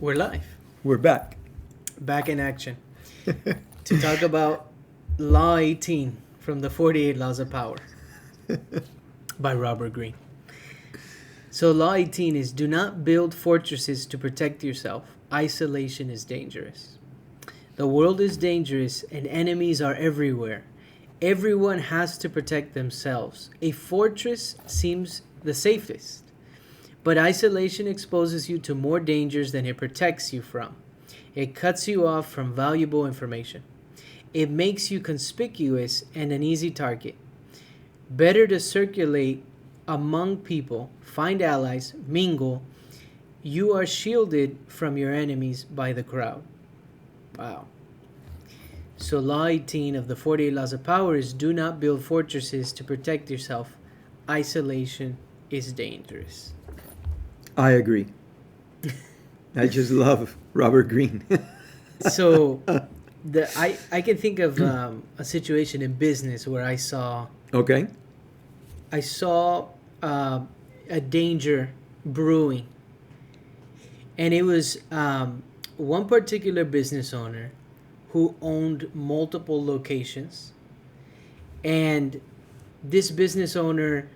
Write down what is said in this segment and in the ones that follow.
We're live, We're back. back in action, to talk about Law 18 from the 48 Laws of Power by Robert Greene. So, Law 18 is do not build fortresses to protect yourself. Isolation is dangerous. The world is dangerous and enemies are everywhere. Everyone has to protect themselves. A fortress seems the safest, but isolation exposes you to more dangers than it protects you from. It cuts you off from valuable information. It makes you conspicuous and an easy target. Better to circulate among people, find allies, mingle. You are shielded from your enemies by the crowd. Wow. So, Law 18 of the 48 Laws of Power is do not build fortresses to protect yourself. Isolation is dangerous. I agree. I just love Robert Greene. So, I can think of a situation in business where I saw Okay. A danger brewing, and it was one particular business owner who owned multiple locations, and this business owner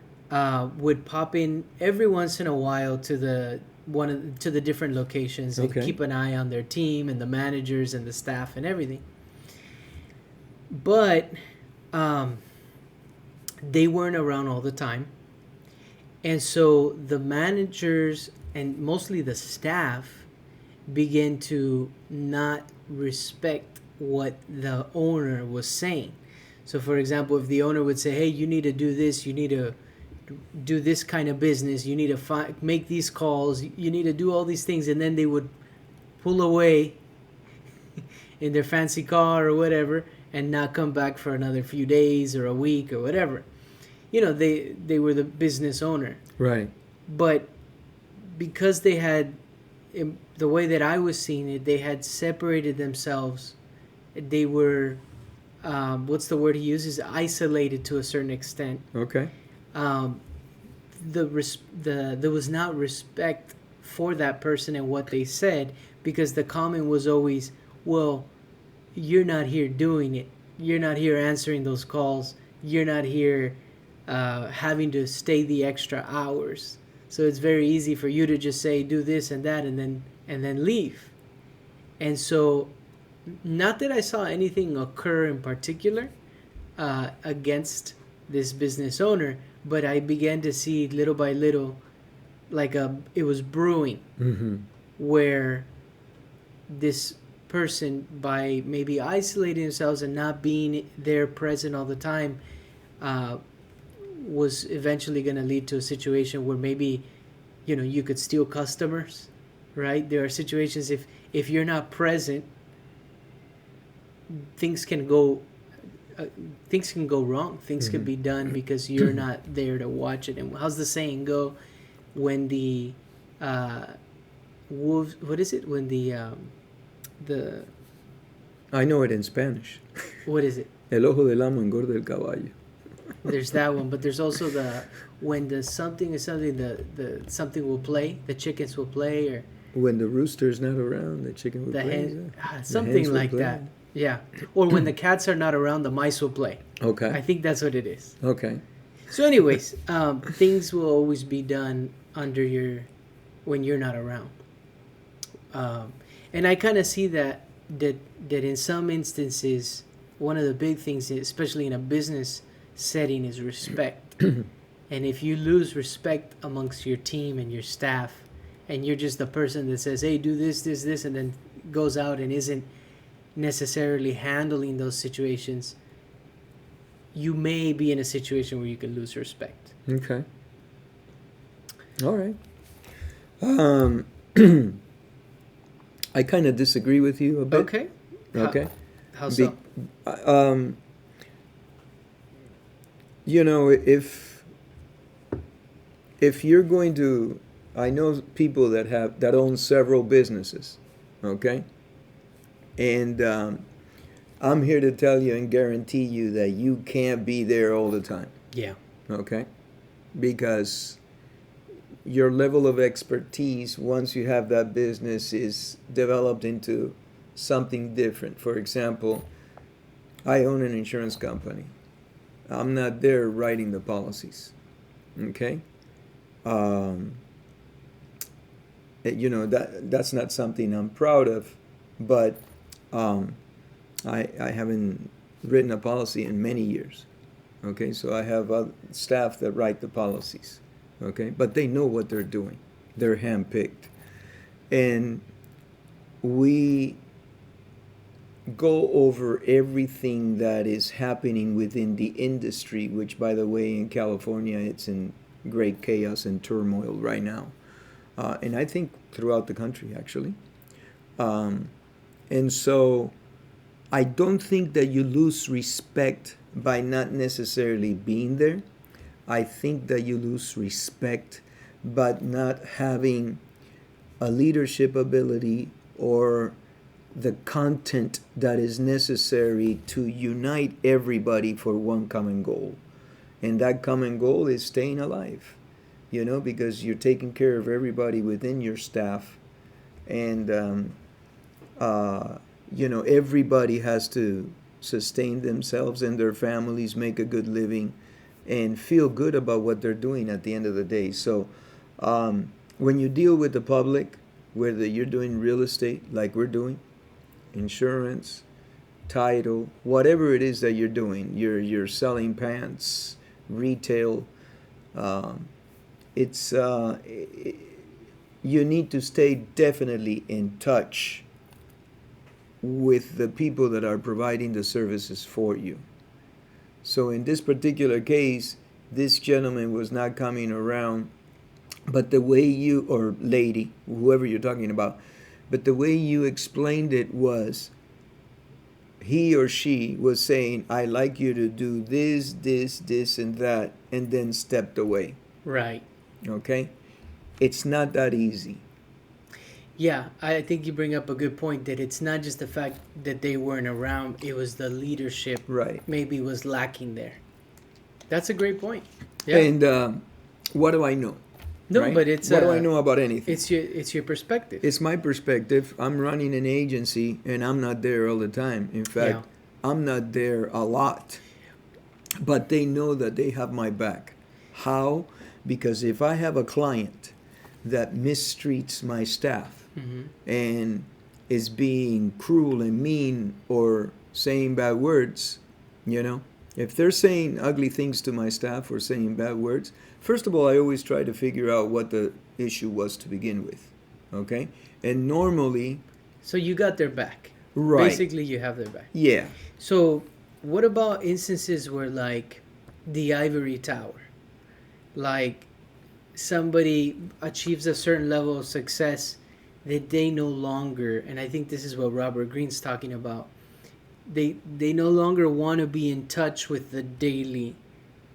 would pop in every once in a while to the different locations and Okay. keep an eye on their team and the managers and the staff and everything. But they weren't around all the time. And so the managers and mostly the staff began to not respect what the owner was saying. So, for example, if the owner would say, hey, you need to do this, you need to do this kind of business, you need to make these calls, you need to do all these things, and then they would pull away in their fancy car or whatever and not come back for another few days or a week or whatever. They were the business owner. Right. But because they had, the way that I was seeing it, they had separated themselves. They were, what's the word he uses? Isolated to a certain extent. Okay. There was not respect for that person and what they said, because the comment was always, well, you're not here doing it. You're not here answering those calls. You're not here having to stay the extra hours. So it's very easy for you to just say do this and that and then leave. And so, not that I saw anything occur in particular against this business owner, but I began to see little by little, it was brewing, Mm-hmm. where this person, by maybe isolating themselves and not being there present all the time, was eventually going to lead to a situation where maybe, you could steal customers, right? There are situations if you're not present, things can go wrong. Things can be done because you're not there to watch it. And how's the saying go? When the wolves, what is it? When the I know it in Spanish. what is it? El ojo del amo engorda el caballo. There's that one, but there's also when the something is something, the something will play, the chickens will play, or When the rooster's not around, the chicken will the play. hen, The something hens will like play. that. Yeah. Or when the cats are not around, the mice will play. I Okay. think that's what it is. Okay. So, anyways, things will always be done when you're not around. And I kind of see that in some instances, one of the big things, especially in a business setting, is respect. And if you lose respect amongst your team and your staff, and you're just the person that says, hey, do this, this, this, and then goes out and isn't necessarily handling those situations, you may be in a situation where you can lose respect. Okay. All right. I kind of disagree with you a bit. Okay. Okay. How so? If you're going to, I know people that own several businesses, okay, and I'm here to tell you and guarantee you that you can't be there all the time, Yeah. okay, because your level of expertise once you have that business is developed into something different. For example, I own an insurance company. I'm not there writing the policies. Okay? Um, that's not something I'm proud of, but um, I haven't written a policy in many years. Okay, so I have staff that write the policies. Okay, but they know what they're doing. They're handpicked, and we go over everything that is happening within the industry. Which, by the way, in California, it's in great chaos and turmoil right now. And I think throughout the country, actually. Um, and so I don't think that you lose respect by not necessarily being there. I think that you lose respect but not having a leadership ability or the content that is necessary to unite everybody for one common goal. And that common goal is staying alive, because you're taking care of everybody within your staff. And, everybody has to sustain themselves and their families, make a good living, and feel good about what they're doing at the end of the day. So when you deal with the public, whether you're doing real estate like we're doing, insurance, title, whatever it is that you're doing, you're selling pants, retail, it's you need to stay definitely in touch with the people that are providing the services for you. So in this particular case, this gentleman was not coming around, but the way you, or lady, whoever you're talking about, but the way you explained it was, he or she was saying, I like you to do this, this, this, and that, and then stepped away. Right. Okay? It's not that easy. Yeah, I think you bring up a good point that it's not just the fact that they weren't around, it was the leadership Right. maybe was lacking there. That's a great point. Yeah. And what do I know? No, right? but it's what do I know about anything? It's your perspective. It's my perspective. I'm running an agency and I'm not there all the time. In fact, I'm not there a lot. But they know that they have my back. How? Because if I have a client that mistreats my staff and is being cruel and mean or saying bad words, if they're saying ugly things to my staff or saying bad words, first of all, I always try to figure out what the issue was to begin with. Okay? And normally... So you got their back. Right. Basically, you have their back. Yeah. So what about instances where, like, the ivory tower? Like, somebody achieves a certain level of success that they no longer, and I think this is what Robert Greene's talking about, they no longer want to be in touch with the daily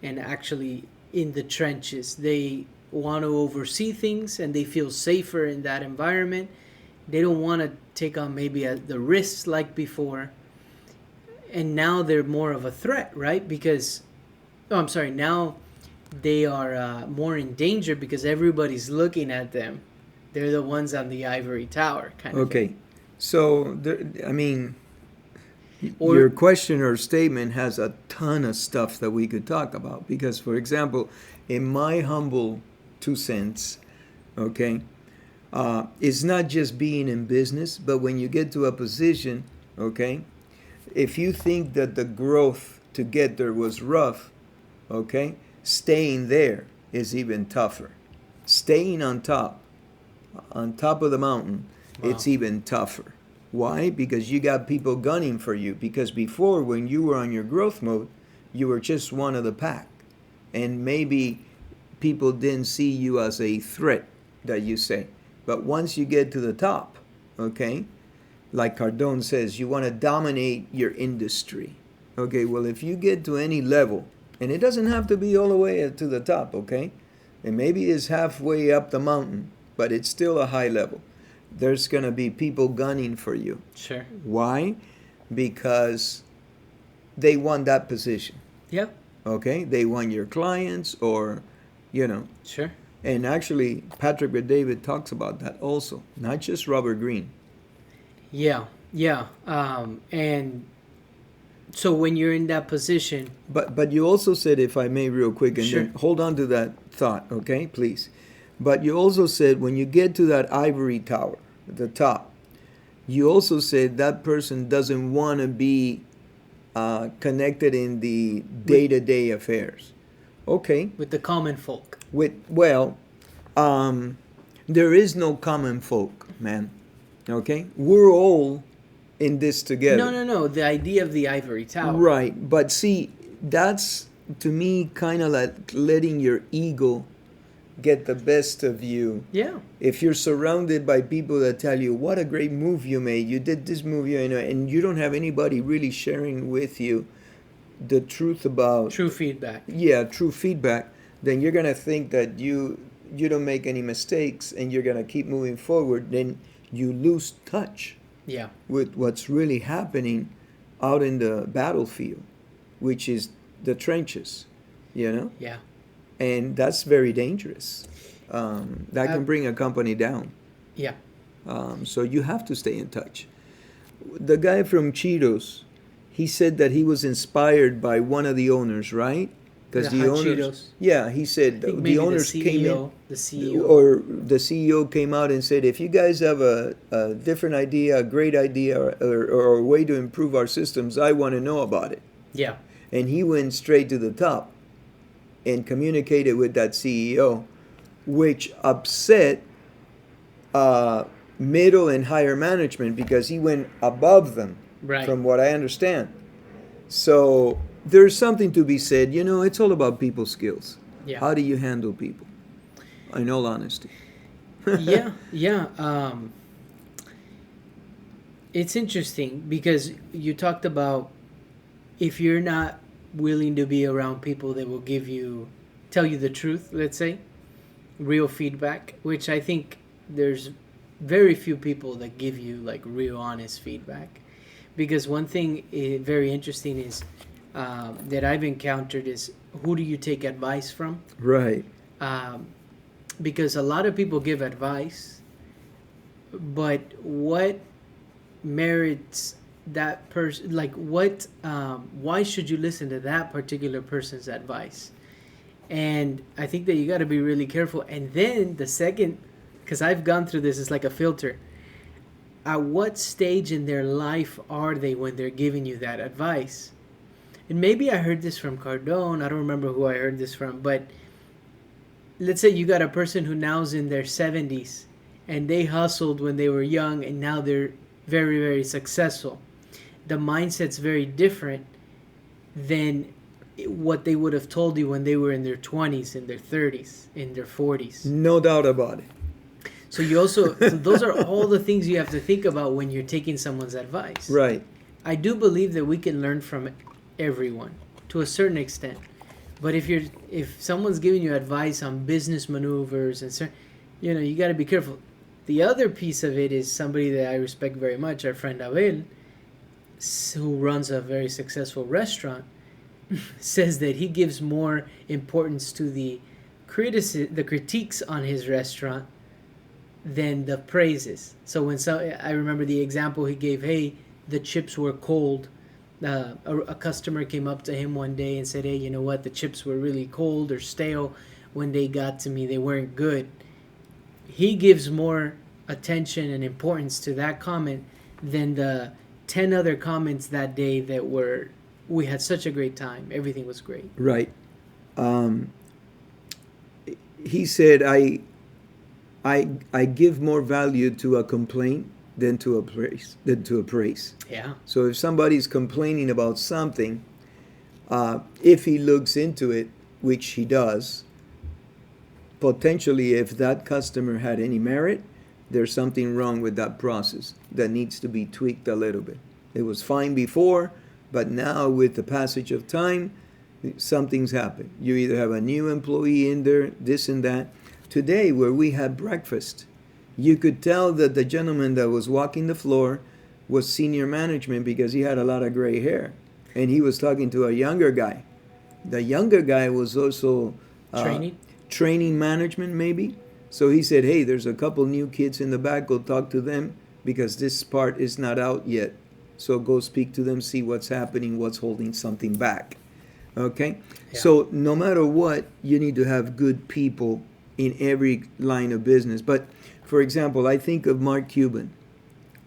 and actually in the trenches. They want to oversee things and they feel safer in that environment. They don't want to take on maybe the risks like before. And now they're more of a threat, right? Because, now they are more in danger because everybody's looking at them. They're the ones on the ivory tower, kind of. Okay. So, your question or statement has a ton of stuff that we could talk about. Because, for example, in my humble 2 cents, okay, it's not just being in business, but when you get to a position, okay, if you think that the growth to get there was rough, okay, staying there is even tougher. Staying on top of the mountain, it's even tougher. Why? Because you got people gunning for you. Because before, when you were on your growth mode, you were just one of the pack. And maybe people didn't see you as a threat, that you say. But once you get to the top, okay, like Cardone says, you want to dominate your industry. Okay, well, if you get to any level, and it doesn't have to be all the way to the top, okay? And maybe it's halfway up the mountain, but it's still a high level. There's going to be people gunning for you. Sure. Why? Because they want that position. Yep. Okay? They want your clients or, Sure. And actually, Patrick Bet-David talks about that also, not just Robert Greene. Yeah, yeah. And so when you're in that position, But you also said, if I may, real quick, and sure, then hold on to that thought, okay, please. But you also said when you get to that ivory tower at the top, you also said that person doesn't want to be connected in the day-to-day affairs. Okay. with the common folk. Um, there is no common folk, man. Okay, we're all in this together. No, no, no. The idea of the ivory tower. Right, but see, that's to me kind of like letting your ego get the best of you. Yeah. If you're surrounded by people that tell you what a great move you made, you did this move, and you don't have anybody really sharing with you the truth about True feedback. Yeah, true feedback, then you're gonna think that you don't make any mistakes and you're gonna keep moving forward. Then you lose touch Yeah. with what's really happening out in the battlefield, which is the trenches, Yeah. and that's very dangerous. That can bring a company down. Yeah. So you have to stay in touch. The guy from Cheetos, he said that he was inspired by one of the owners, right? Because The the Hot owners, Cheetos. yeah, he said I think maybe the owners came in, the CEO. or the CEO came out and said, if you guys have a different idea, a great idea, or a way to improve our systems, I want to know about it. Yeah. And he went straight to the top and communicated with that CEO, which upset middle and higher management because he went above them, Right. from what I understand. So there's something to be said. It's all about people skills. Yeah. How do you handle people? In all honesty. Yeah. Yeah. It's interesting because you talked about if you're not willing to be around people that will tell you the truth, let's say, real feedback, which I think there's very few people that give you like real honest feedback. Because one thing very interesting is that I've encountered is who do you take advice from? Right. Because a lot of people give advice, but what merits that person, like why should you listen to that particular person's advice? And I think that you got to be really careful. And then the second, because I've gone through this, it's like a filter. At what stage in their life are they when they're giving you that advice? And maybe I heard this from Cardone. I don't remember who I heard this from, but let's say you got a person who now's in their 70s and they hustled when they were young and now they're very, very successful. The mindset's very different than what they would have told you when they were in their 20s, in their 30s, in their 40s. No doubt about it. So those are all the things you have to think about when you're taking someone's advice. Right. I do believe that we can learn from everyone to a certain extent. But if someone's giving you advice on business maneuvers and you got to be careful. The other piece of it is somebody that I respect very much, our friend Abel, who runs a very successful restaurant, says that he gives more importance to the critiques on his restaurant than the praises. So I remember the example he gave, hey, the chips were cold. A customer came up to him one day and said, hey, you know what, the chips were really cold or stale when they got to me. They weren't good. He gives more attention and importance to that comment than the 10 other comments that day that we had such a great time. Everything was great. Right. He said, I give more value to a complaint than to a praise. Yeah. So if somebody's complaining about something, if he looks into it, which he does, potentially if that customer had any merit, there's something wrong with that process that needs to be tweaked a little bit. It was fine before, but now with the passage of time, something's happened. You either have a new employee in there, this and that. Today, where we had breakfast, you could tell that the gentleman that was walking the floor was senior management because he had a lot of gray hair. And he was talking to a younger guy. The younger guy was also Training? training management maybe. So he said, hey, there's a couple new kids in the back, go talk to them because this part is not out yet. So go speak to them, see what's happening, what's holding something back. Okay? Yeah. So no matter what, you need to have good people in every line of business. But for example, I think of Mark Cuban.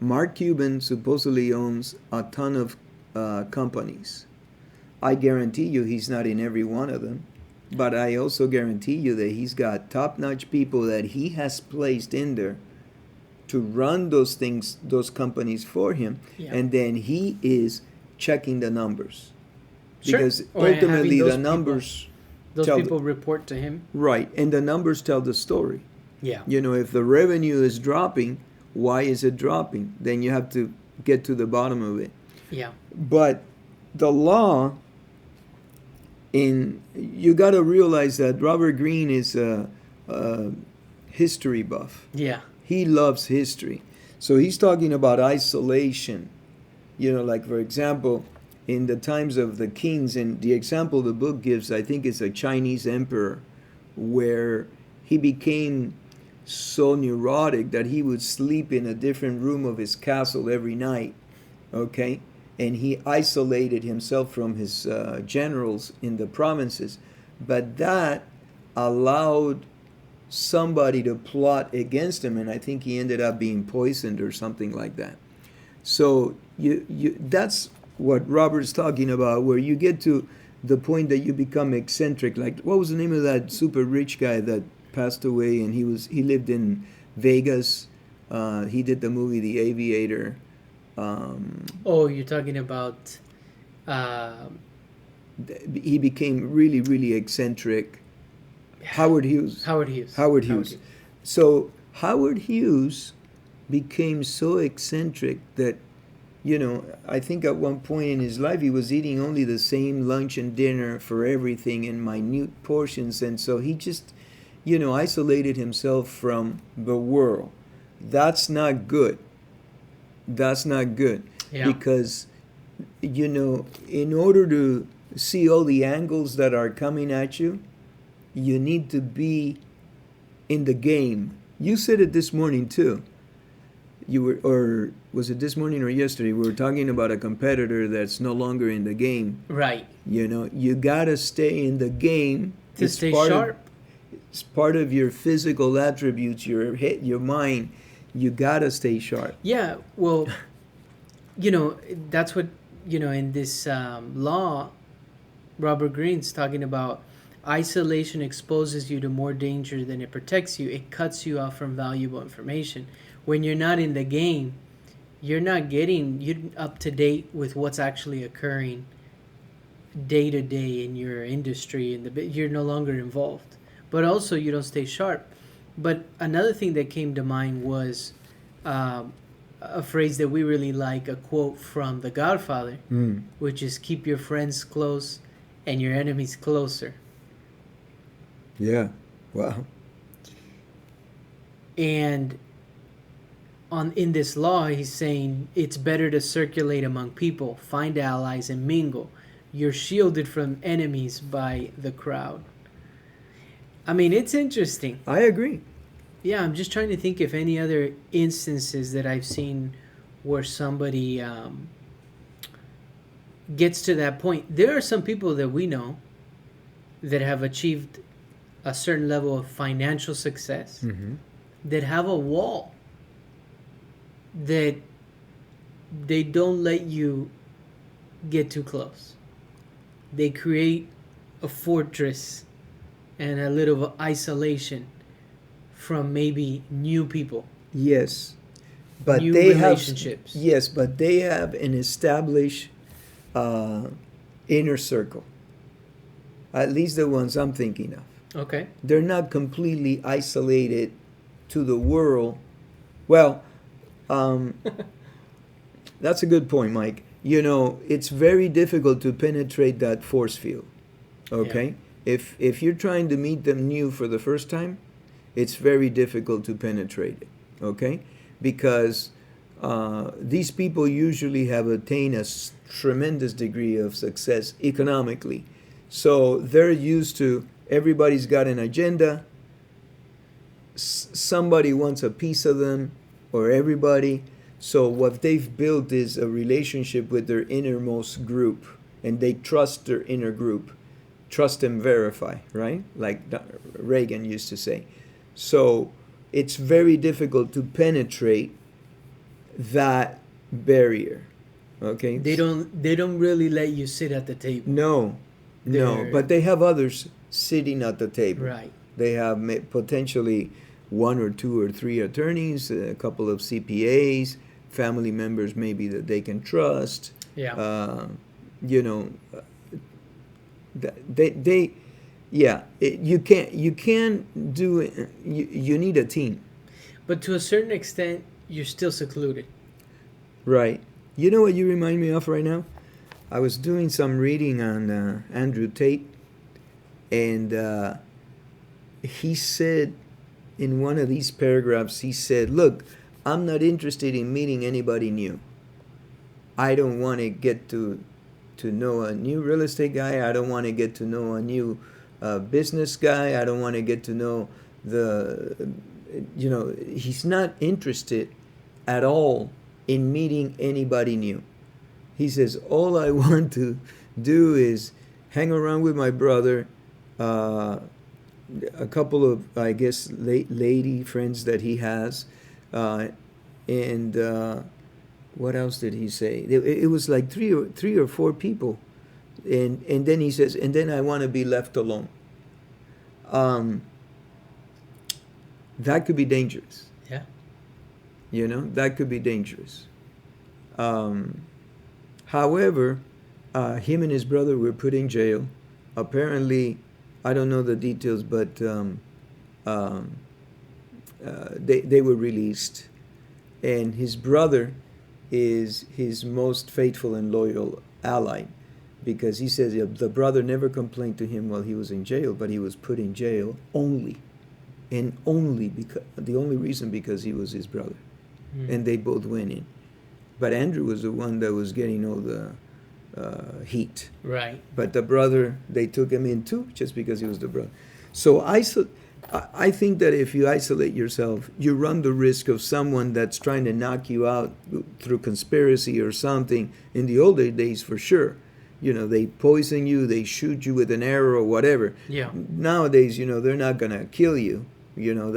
Mark Cuban supposedly owns a ton of companies. I guarantee you he's not in every one of them. But I also guarantee you that he's got top-notch people that he has placed in there to run those things, those companies for him. Yeah. And then he is checking the numbers. Sure. Because Or having ultimately those the numbers Those tell people report to him. right, and the numbers tell the story. Yeah. You know, if the revenue is dropping, why is it dropping? Then you have to get to the bottom of it. Yeah. But the law, you got to realize that Robert Greene is a history buff. Yeah. He loves history. So he's talking about isolation. You know, like for example, in the times of the kings, and the example the book gives, I think, is a Chinese emperor where he became so neurotic that he would sleep in a different room of his castle every night. Okay? And he isolated himself from his generals in the provinces. But that allowed somebody to plot against him, and I think he ended up being poisoned or something like that. So that's what Robert's talking about, where you get to the point that you become eccentric. Like, what was the name of that super rich guy that passed away, and he lived in Vegas? He did the movie The Aviator. Oh, you're talking about. He became really, really eccentric. Howard Hughes. Howard Hughes. Howard Hughes. So Howard Hughes became so eccentric that, you know, I think at one point in his life he was eating only the same lunch and dinner for everything in minute portions, and so he just, you know, isolated himself from the world. That's not good. That's not good. Yeah. Because, you know, in order to see all the angles that are coming at you, you need to be in the game. You said it this morning too. You were, or was it this morning or yesterday? We were talking about a competitor that's no longer in the game. Right. You know, you gotta stay in the game To stay sharp. It's part of your physical attributes, your head, your mind. You gotta stay sharp. Yeah. Well, you know, that's what, you know, in this law, Robert Greene's talking about. Isolation exposes you to more danger than it protects you. It cuts you off from valuable information. When you're not in the game, you're not getting up to date with what's actually occurring day to day in your industry, and you're no longer involved. But also, you don't stay sharp. But another thing that came to mind was a phrase that we really like, a quote from The Godfather, which is "Keep your friends close and your enemies closer." Yeah. Wow. And in this law, he's saying it's better to circulate among people, find allies, and mingle. You're shielded from enemies by the crowd. I mean, it's interesting. I agree. Yeah, I'm just trying to think if any other instances that I've seen where somebody gets to that point. There are some people that we know that have achieved a certain level of financial success, that have a wall that they don't let you get too close. They create a fortress and a little isolation from maybe new people. Yes. But new they relationships. Yes, but they have an established inner circle. At least the ones I'm thinking of. Okay. They're not completely isolated to the world. Well, that's a good point, Mike. You know, it's very difficult to penetrate that force field. Okay? Yeah. If you're trying to meet them new for the first time, it's very difficult to penetrate it. Okay? Because these people usually have attained a tremendous degree of success economically. So they're used to Everybody's got an agenda. Somebody wants a piece of them, or everybody. So what they've built is a relationship with their innermost group, and they trust their inner group. Trust and verify, right? Like Reagan used to say. So it's very difficult to penetrate that barrier. Okay? They don't really let you sit at the table. No, but they have others sitting at the table. Right. They have potentially one or two or three attorneys, a couple of CPAs, family members maybe that they can trust. Yeah. You know, you can't do it. You need a team. But to a certain extent, you're still secluded. Right. You know what you remind me of right now? I was doing some reading on Andrew Tate, and he said in one of these paragraphs, he said, look, I'm not interested in meeting anybody new. I don't want to get to know a new real estate guy. I don't want to get to know a new business guy. I don't want to get to know he's not interested at all in meeting anybody new. He says, all I want to do is hang around with my brother, a couple of, I guess, lady friends that he has, and what else did he say? It was like three or four people, and then he says, and then I want to be left alone. That could be dangerous. Yeah. You know, that could be dangerous. However, him and his brother were put in jail. Apparently, I don't know the details, but they were released. And his brother is his most faithful and loyal ally, because he says the brother never complained to him while he was in jail, but he was put in jail only because the only reason because he was his brother. And they both went in. But Andrew was the one that was getting all the heat. Right. But the brother, they took him in too, just because he was the brother. So I think that if you isolate yourself, you run the risk of someone that's trying to knock you out through conspiracy or something. In the older days, for sure. You know, they poison you, they shoot you with an arrow or whatever. Yeah. Nowadays, you know, they're not going to kill you. You know,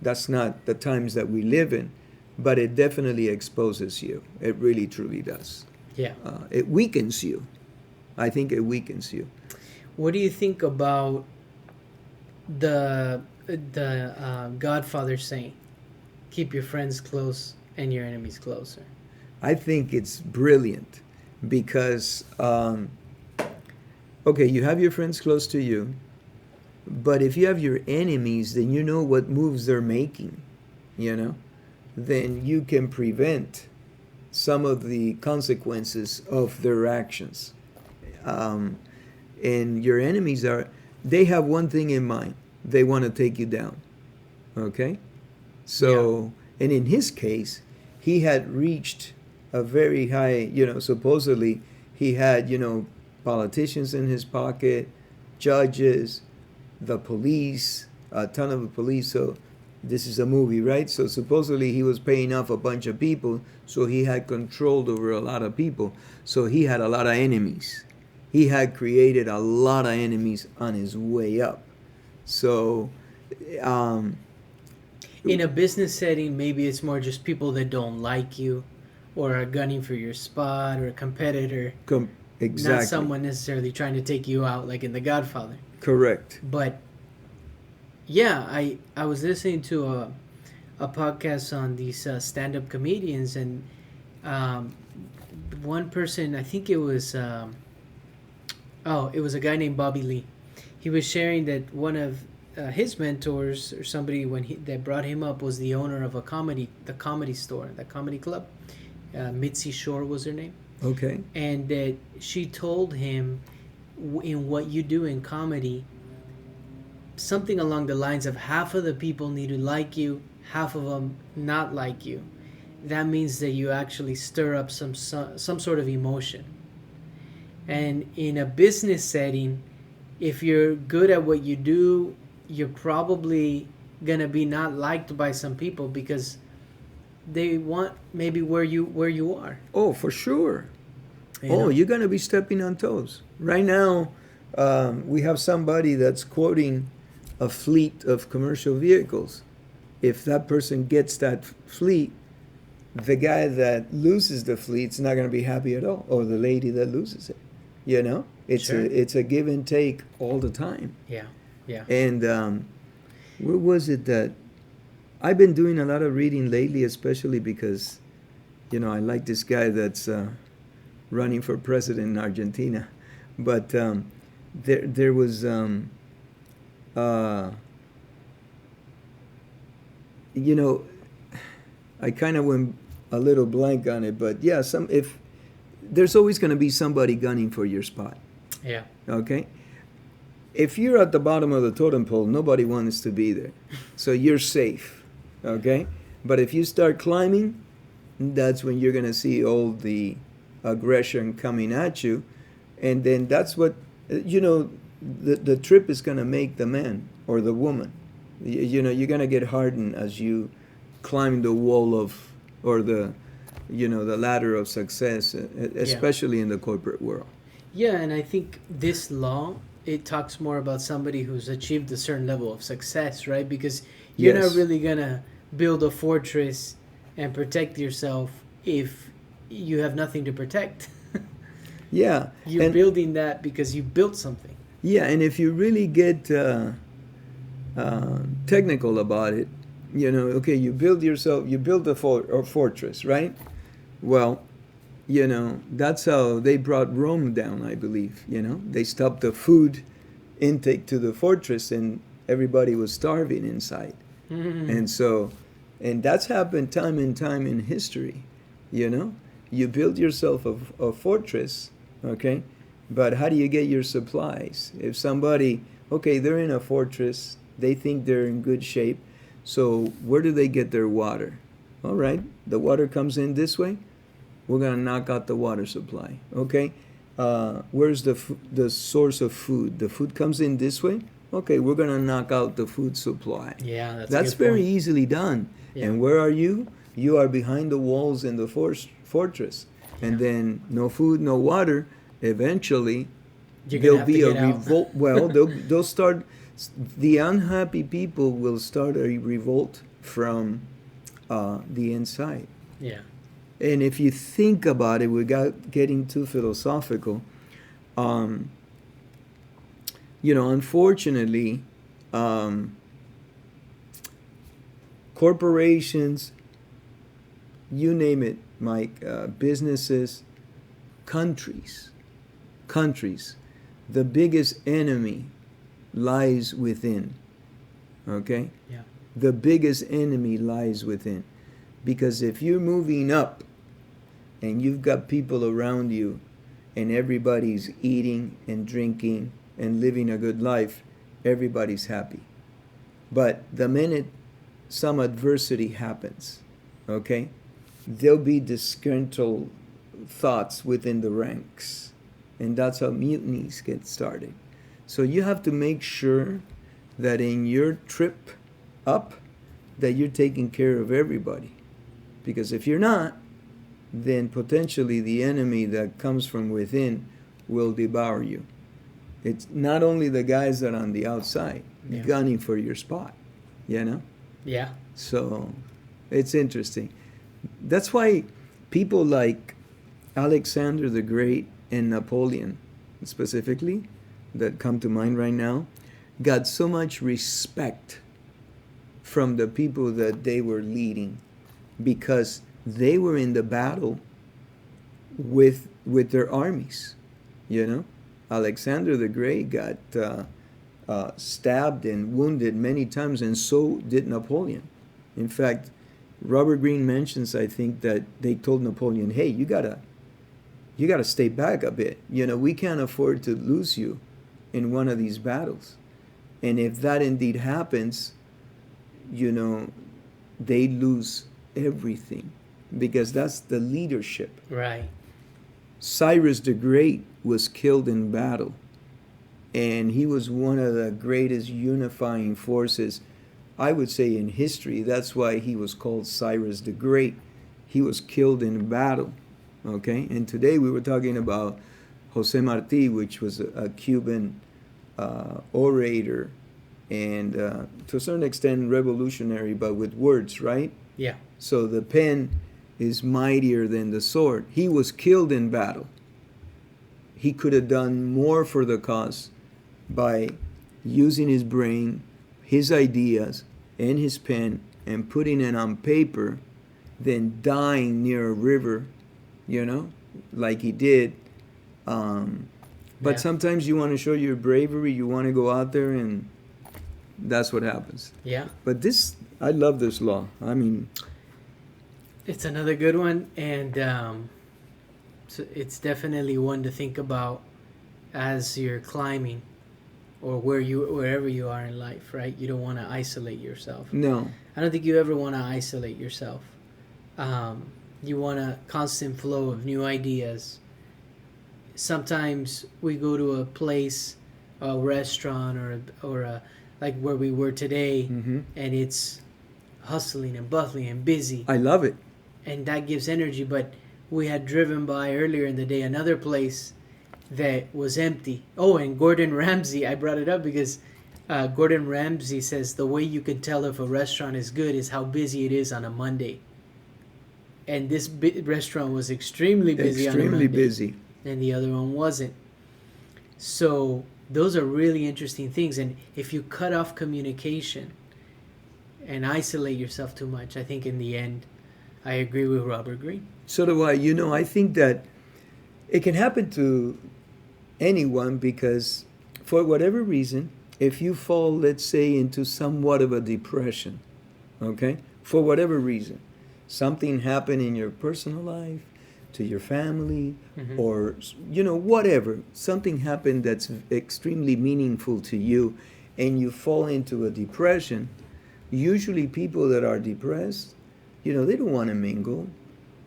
that's not the times that we live in. But it definitely exposes you. It really, truly does. Yeah. It weakens you. I think it weakens you. What do you think about the Godfather saying, "Keep your friends close and your enemies closer"? I think it's brilliant because, okay, you have your friends close to you, but if you have your enemies, then you know what moves they're making, you know? Then you can prevent some of the consequences of their actions. And your enemies they have one thing in mind. They want to take you down. Okay? So, yeah. And in his case, he had reached a very high, supposedly he had, politicians in his pocket, judges, the police, a ton of the police. So this is a movie, right? So supposedly he was paying off a bunch of people, so he had control over a lot of people. So he had a lot of enemies. He had created a lot of enemies on his way up. So in a business setting, maybe it's more just people that don't like you or are gunning for your spot or a competitor. Exactly. Not someone necessarily trying to take you out like in The Godfather. Correct. But yeah, I was listening to a podcast on these stand-up comedians, and one person, I think it was it was a guy named Bobby Lee. He was sharing that one of his mentors or somebody that brought him up was the owner of the comedy store, the comedy club. Mitzi Shore was her name. Okay. And that she told him, in what you do in comedy, something along the lines of half of the people need to like you, half of them not like you. That means that you actually stir up some sort of emotion. And in a business setting, if you're good at what you do, you're probably gonna be not liked by some people because they want maybe where you are. Oh, for sure. You Oh, know? you're going to be stepping on toes. Right now, we have somebody that's quoting a fleet of commercial vehicles. If that person gets that fleet, the guy that loses the fleet's not going to be happy at all, or the lady that loses it. You know, Sure. it's a give and take all the time. Yeah, yeah, And where was it that I've been doing a lot of reading lately, especially because I like this guy that's running for president in Argentina. But there was you know I kind of went a little blank on it, but yeah, if there's always going to be somebody gunning for your spot. yeah. Okay, if you're at the bottom of the totem pole, nobody wants to be there, so you're safe. Okay, but if you start climbing, that's when you're going to see all the aggression coming at you, and then that's what the trip is going to make the man or the woman. You're going to get hardened as you climb the wall of, or the ladder of success, especially in the corporate world. Yeah, and I think this law, it talks more about somebody who's achieved a certain level of success, right? Because you're Yes. not really gonna build a fortress and protect yourself if you have nothing to protect. Yeah, You're and building that because you built something. yeah, and if you really get technical about it, okay, you build a fortress, right? Well, that's how they brought Rome down, I believe. They stopped the food intake to the fortress, and everybody was starving inside. And so, and that's happened time and time in history. You build yourself a fortress, okay, but how do you get your supplies? If somebody, okay, they're in a fortress, they think they're in good shape, so where do they get their water? All right, the water comes in this way, we're going to knock out the water supply, okay? Where's the source of food? The food comes in this way, okay, we're going to knock out the food supply. Yeah, that's That's a good very point. easily done. Yeah. And where are you? You are behind the walls in the fortress. And then no food, no water. Eventually, You're gonna there'll have be to a get out. revolt. Well, they'll start. The unhappy people will start a revolt from the inside. Yeah. And if you think about it, without getting too philosophical, unfortunately, corporations, you name it, Mike, businesses, countries, the biggest enemy lies within. Okay? Yeah. The biggest enemy lies within. Because if you're moving up and you've got people around you and everybody's eating and drinking and living a good life, everybody's happy. But the minute some adversity happens, okay, there'll be disgruntled thoughts within the ranks. And that's how mutinies get started. So you have to make sure that in your trip up, that you're taking care of everybody. Because if you're not, then potentially the enemy that comes from within will devour you. It's not only the guys that are on the outside gunning for your spot, Yeah. So it's interesting. That's why people like Alexander the Great and Napoleon, specifically, that come to mind right now, got so much respect from the people that they were leading, because they were in the battle with their armies. Alexander the Great got stabbed and wounded many times, and so did Napoleon. In fact, Robert Greene mentions, I think, that they told Napoleon, hey, you gotta stay back a bit. We can't afford to lose you in one of these battles. And if that indeed happens, they lose everything, because that's the leadership. Right. Cyrus the Great was killed in battle. and he was one of the greatest unifying forces, I would say, in history. That's why he was called Cyrus the Great. He was killed in battle. Okay, and today we were talking about Jose Marti, which was a Cuban orator, and to a certain extent revolutionary, but with words, right? Yeah. So the pen is mightier than the sword. He was killed in battle. He could have done more for the cause by using his brain, his ideas, and his pen, and putting it on paper than dying near a river, you know, like he did. But sometimes you want to show your bravery, you want to go out there, and that's what happens. Yeah. But this, I love this law. I mean, it's another good one, and so it's definitely one to think about as you're climbing, or wherever you are in life, right? You don't want to isolate yourself. No. I don't think you ever want to isolate yourself. You want a constant flow of new ideas. Sometimes we go to a place, a restaurant, or a like where we were today, and it's hustling and bustling and busy. I love it. And that gives energy, but we had driven by earlier in the day another place that was empty. Oh, and Gordon Ramsay, I brought it up because Gordon Ramsay says the way you can tell if a restaurant is good is how busy it is on a Monday. And this restaurant was extremely busy on a Monday. Extremely busy. And the other one wasn't. So those are really interesting things. And if you cut off communication and isolate yourself too much, I think in the end, I agree with Robert Greene. So do I. You know, I think that it can happen to anyone because for whatever reason, if you fall, let's say, into somewhat of a depression, okay, for whatever reason, something happened in your personal life, to your family, or, you know, whatever, something happened that's extremely meaningful to you, and you fall into a depression, usually people that are depressed, you know, they don't want to mingle.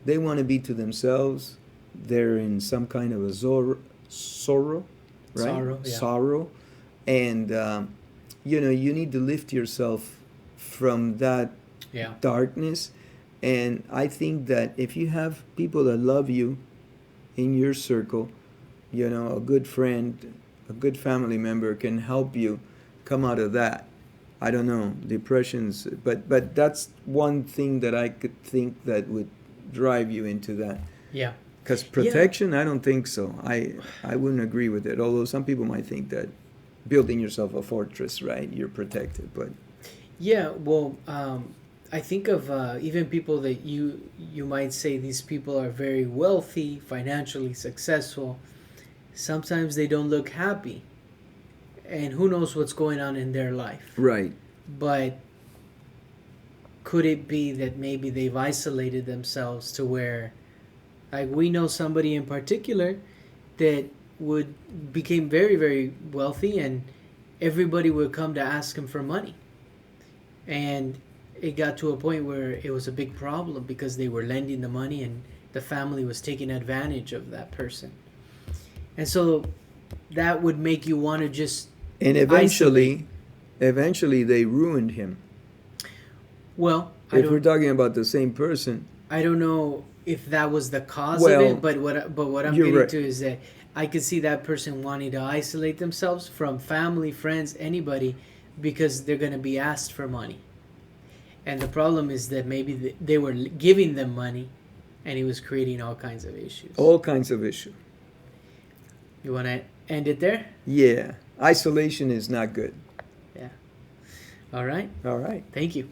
They want to be to themselves. They're in some kind of a sorrow, right? Sorrow, yeah. Sorrow. And, you know, you need to lift yourself from that darkness. And I think that if you have people that love you in your circle, you know, a good friend, a good family member can help you come out of that. I don't know, depressions, but that's one thing that I could think that would drive you into that. Yeah. Because protection, I don't think so. I wouldn't agree with it. Although some people might think that building yourself a fortress, right? You're protected, but yeah. Well, I think of even people that you might say these people are very wealthy, financially successful. Sometimes they don't look happy, and who knows what's going on in their life. Right. But could it be that maybe they've isolated themselves to where, like, we know somebody in particular that became very, very wealthy, and everybody would come to ask him for money. And it got to a point where it was a big problem because they were lending the money and the family was taking advantage of that person. And so that would make you want to just and eventually they ruined him. Well, if we're talking about the same person, I don't know if that was the cause of it, but what I'm getting to is that I could see that person wanting to isolate themselves from family, friends, anybody, because they're going to be asked for money. And the problem is that maybe they were giving them money, and it was creating all kinds of issues. All kinds of issues. You want to end it there? Yeah. Isolation is not good. Yeah. All right. All right. Thank you.